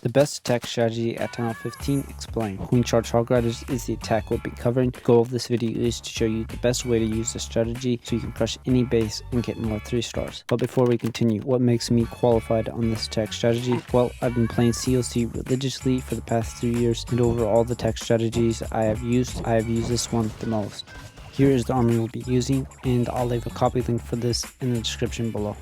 The best attack strategy at TH15 explained. Queen charge hog riders is the attack we'll be covering. The goal of this video is to show you the best way to use the strategy so you can crush any base and get more 3 stars. But before we continue, what makes me qualified on this attack strategy? Well, I've been playing COC religiously for the past 3 years, and over all the attack strategies I have used this one the most. Here is the army we'll be using, and I'll leave a copy link for this in the description below.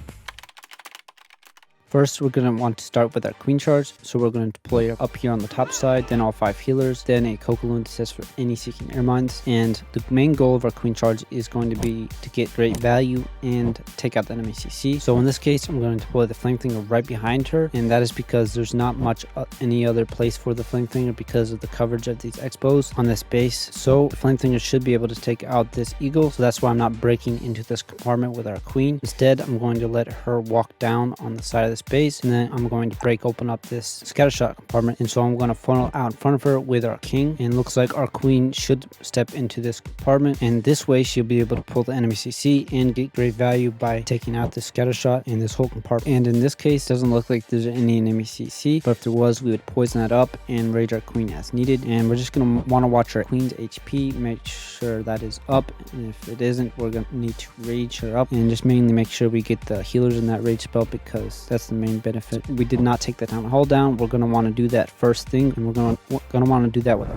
First, we're going to want to start with our queen charge, so we're going to deploy it up here on the top side, then all 5 healers, then a Cocoon to test for any seeking air mines, and the main goal of our queen charge is going to be to get great value and take out the enemy CC. So in this case, I'm going to deploy the flame thlinger right behind her, and that is because there's not much any other place for the flame thlinger because of the coverage of these expos on this base. So the flame thlinger should be able to take out this eagle, so that's why I'm not breaking into this compartment with our queen. Instead, I'm going to let her walk down on the side of this base, and then I'm going to break open up this scattershot compartment, and so I'm going to funnel out in front of her with our king, and looks like our queen should step into this compartment, and this way she'll be able to pull the enemy CC and get great value by taking out this scattershot in this whole compartment. And in this case, doesn't look like there's any enemy CC, but if there was, we would poison that up and rage our queen as needed. And we're just going to want to watch our queen's HP, make sure that is up, and if it isn't, we're going to need to rage her up, and just mainly make sure we get the healers in that rage spell because that's the main benefit. We did not take the town hall down. We're going to want to do that first thing, and we're going to want to do that with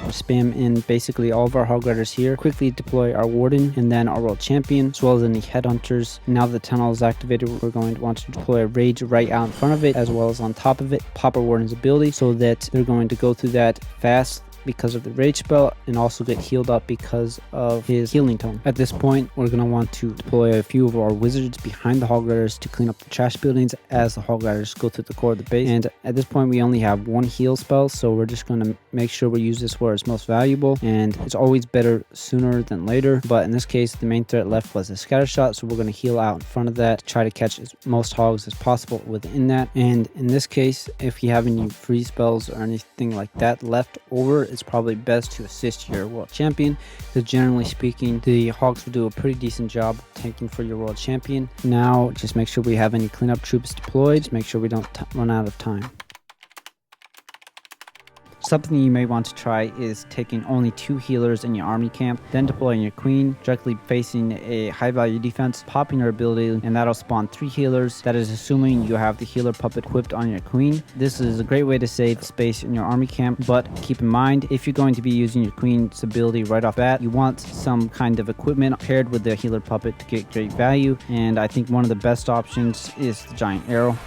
spam in basically all of our hog riders here, quickly deploy our warden and then our world champion as well as any headhunters. Now that the town hall is activated, we're going to want to deploy a rage right out in front of it as well as on top of it, pop our warden's ability so that they're going to go through that fast because of the rage spell and also get healed up because of his healing tome. At this point, we're going to want to deploy a few of our wizards behind the hog riders to clean up the trash buildings as the hog riders go through the core of the base. And at this point, we only have 1 heal spell, so we're just going to make sure we use this where it's most valuable, and it's always better sooner than later. But in this case, the main threat left was a scatter shot, so we're going to heal out in front of that, try to catch as most hogs as possible within that. And in this case, if you have any free spells or anything like that left over, it's probably best to assist your world champion, because generally speaking, the hogs will do a pretty decent job tanking for your world champion. Now, just make sure we have any cleanup troops deployed. Just make sure we don't run out of time. Something you may want to try is taking only 2 healers in your army camp, then deploying your queen directly facing a high value defense, popping her ability, and that'll spawn 3 healers. That is assuming you have the healer puppet equipped on your queen. This is a great way to save space in your army camp, but keep in mind, if you're going to be using your queen's ability right off bat, you want some kind of equipment paired with the healer puppet to get great value, and I think one of the best options is the giant arrow.